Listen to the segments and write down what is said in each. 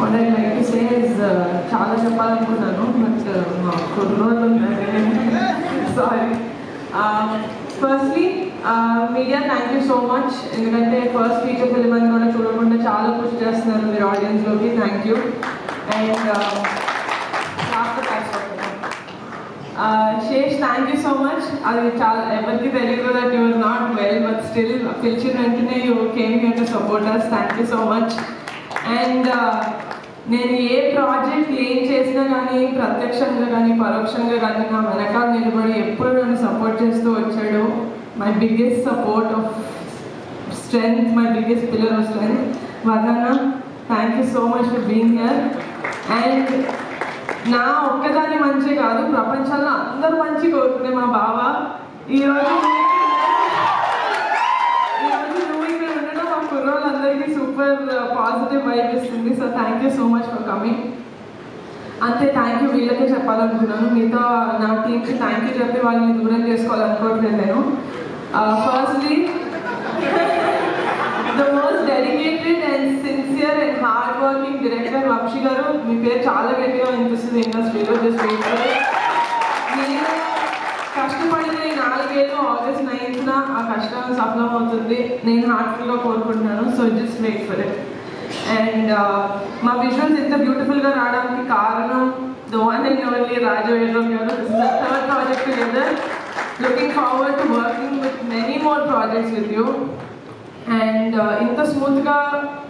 what I'd like to say is చాలా చెప్పాలనుకున్నాను but మా కుర్రోళ్ళు sorry. Firstly media thank you so much, ఎందుకంటే ఫస్ట్ ఫీచర్ ఫిల్మ్ అని కూడా చూడకుండా చాలా పుష్ చేస్తున్నారు మీరు ఆడియన్స్లోకి. Thank you. And Sesh thank you so much. అది చాలా ఎవరికి తెలియదు that you are not well but still పిలిచిన వెంటనే you came here to support us. Thank you so much. And నేను ఏ ప్రాజెక్ట్ ఏం చేసినా కానీ ప్రత్యక్షంగా కానీ పరోక్షంగా కానీ నా వెనకాల నిలబడి ఎప్పుడు నన్ను సపోర్ట్ చేస్తూ వచ్చాడు. My biggest support of strength, my biggest pillar of strength వర్ణన్న. Thank you so much for being here. And నా ఒక్కదాన్ని మంచి కాదు, ప్రపంచంలో అందరూ మంచి కోరుకునే మా బావ ఈరోజు నువ్వు ఇక్కడ ఉండడం మా కుర్రోళ్ళందరికీ సూపర్ పాజిటివ్ వైబ్ ఇస్తుంది. So thank you so much for coming. అంతే, థ్యాంక్ యూ వీళ్ళకే చెప్పాలనుకున్నాను. మిగతా నా టీమ్కి థ్యాంక్ యూ చెప్పి వాళ్ళని దూరం చేసుకోవాలనుకోవట్లేదు నేను. Firstly the most dedicated and sincere and hard working director Vamsi గారు. మీ పేరు చాలా గట్టిగా వినిపిస్తుంది ఇండస్ట్రీలో. Just wait for it. నేను కష్టపడిన 4 ఏళ్ళు ఆగస్ట్ 9th ఆ కష్టం సఫలం అవుతుంది నేను హార్ట్ఫుల్గా కోరుకుంటున్నాను. So just wait for it. And మా విజువల్స్ ఇంత బ్యూటిఫుల్గా రావడానికి కారణం the one and only రాజవేంద్ర గారు. This is the third project together. Looking forward to working with many more projects with you. And ఇంత స్మూత్గా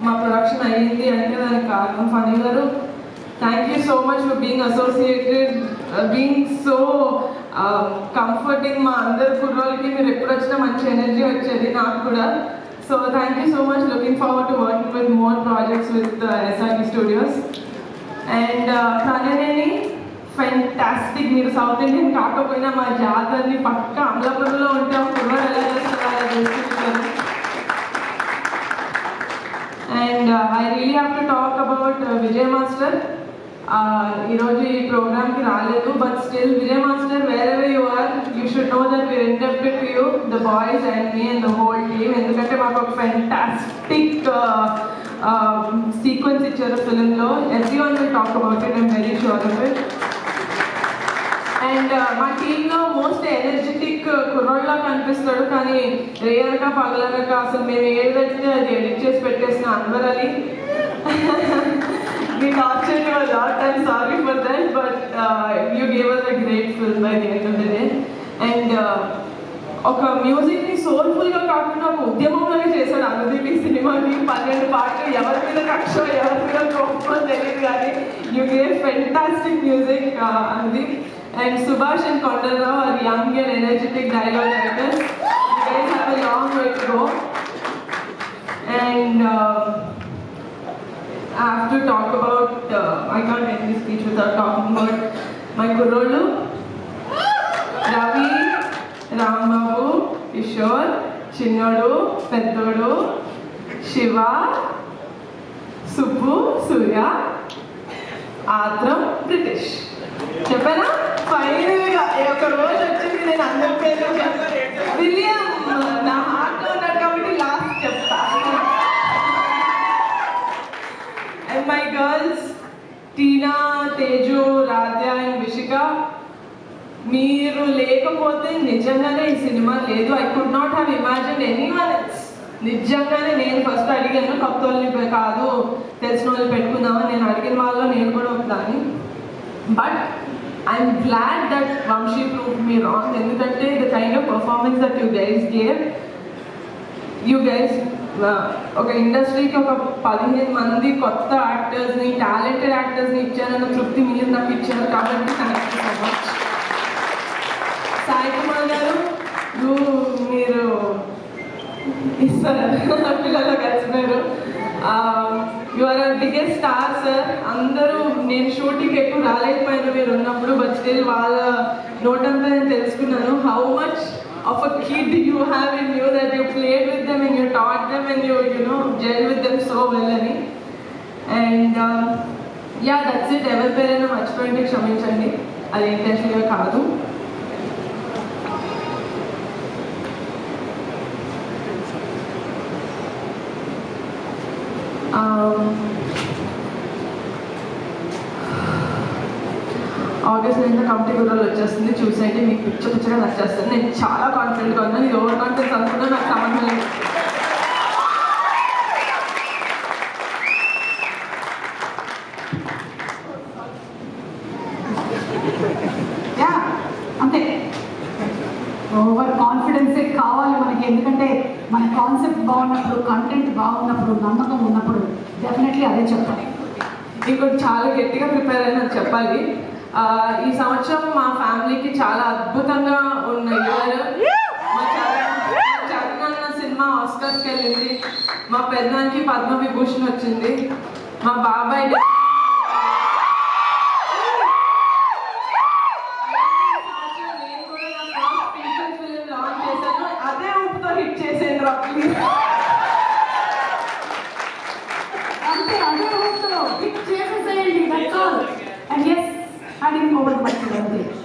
మా ప్రొడక్షన్ అయ్యింది అంటే దానికి కారణం ఫనీ గారు. Thank you so much for being associated, being so comforting. మా అందరు కుర్రోళ్ళకి మీరు ఎప్పుడు వచ్చినా మంచి ఎనర్జీ వచ్చేది, నాకు కూడా. So thank you so much. Looking forward to working with more projects with ఎస్ఆర్కి స్టూడియోస్. అండ్ ప్రణయనేని ఫెంటాస్టిక్. మీరు సౌత్ ఇండియన్ కాకపోయినా మా జాతరని పక్క అమలాపురంలో ఉంటాం. కుర్రోడు ఎలా చేస్తారు. And I really have to talk about Vijay Master. ఈరోజు ఈ ప్రోగ్రామ్కి రాలేదు but still Vijay master wherever you are, you should know that we're indebted to you, the boys and me and the whole team. ఎందుకంటే మాకు ఒక fantastic sequence ఇచ్చారు ఫిలింలో. everyone will talk about it, I'm very sure of it. And మా టీంలో most energetic కుర్రోళ్ళ కనిపిస్తాడు, కానీ రేయర్గా పగలనక అసలు మేము ఏదైతే అది ఎడిట్ చేసి పెట్టేసిన అన్వర్ అలీ. మీ torture was lot. I'm sorry for that but you gave us a great film by the end of the day. And ఒక మ్యూజిక్ని సోల్ఫుల్గా కాకుండా ఒక ఉద్యమంలాగా చేశాడు అనుదీప్ ఈ సినిమాని. 12 పాటలు, ఎవరి మీద కక్ష ఎవరి మీద కోపం తెలియదు కానీ you gave fantastic music Anudeep. And Subhash and Kondarao are young and energetic dialogue writers. You guys have a long way to go. And I have to talk about, I can't end this speech without talking about my kurollu, Ravi, Rambabu, Kishore, Chinnodu, Peddodu, Shiva, Subbu, Surya, Atram, British. చెప్పానా? ఫైనల్గా ఒక రోజు వచ్చింది నేను అందరి పేరు William నా హార్ట్లో ఉన్నాడు కాబట్టి లాస్ట్ చెప్తా. And my girls Tina, Teju, Radhya and Vishika, మీరు లేకపోతే నిజంగానే ఈ సినిమా లేదు. I could not have imagine anyone else. నిజంగానే నేను ఫస్ట్ అడిగాను కొత్త వాళ్ళని కాదు తెలిసిన వాళ్ళు పెట్టుకుందామని. నేను అడిగిన వాళ్ళలో నేను కూడా ఒకదాన్ని. But I'm glad that Vamshi proved me wrong. ఎందుకంటే the kind of performance that you guys gave, you guys ఒక ఇండస్ట్రీకి ఒక 15 మంది కొత్త యాక్టర్స్ని, టాలెంటెడ్ యాక్టర్స్ని ఇచ్చారన్న తృప్తి మీరు నాకు ఇచ్చారు కాబట్టి thank you so much. Sai Kumar గారు, మీరు ఇస్తారు పిల్లలు కలిసినారు. You are our biggest star sir. అందరూ నేను షూటింగ్ ఎక్కువ రాలేకపోయాను మీరు ఉన్నప్పుడు, బట్ స్టిల్ వాళ్ళ నోటంతా నేను తెలుసుకున్నాను how much of a kid you have in you, that you played with them and you taught them and you gel with them so well అని. And yeah that's it. ఎవరి పేరైనా మర్చిపోయింటే క్షమించండి, అది ఇంటెన్షన్గా కాదు. ఆగస్ట్ 9 కమిటీ గుర్రాలు వచ్చేస్తుంది, చూసేయండి, మీకు పిచ్చగా నచ్చేస్తుంది. నేను చాలా కాన్ఫిడెంట్గా ఉన్నాను. ఇది ఓవర్ కాన్ఫిడెన్స్ అనుకున్నా నాకు సంబంధం లేదు. అంతే, ఓవర్ కాన్ఫిడెన్సే కావాలి మనకి. ఎందుకంటే మన కాన్సెప్ట్ బాగున్నప్పుడు, కంటెంట్ బాగున్నప్పుడు, నమ్మకం ఉన్నప్పుడు డెఫినెట్లీ అదే చెప్పాలి. ఇంకోటి చాలా గట్టిగా ప్రిపేర్ అయినా చెప్పాలి. ఈ సంవత్సరం మా ఫ్యామిలీకి చాలా అద్భుతంగా ఉన్న ఇయర్. మా చరణ్ సినిమా ఆస్కర్స్కి వెళ్ళింది, మా పెద్దనానికి పద్మవిభూషణ్ వచ్చింది, మా బాబాయ్ అదే ఊపుతో హిట్ చేసేది రాప్లీ. అంతే, అదే ఊపుతో హిట్ చేసేసేయండి. That's all. And yes, adding over the budget.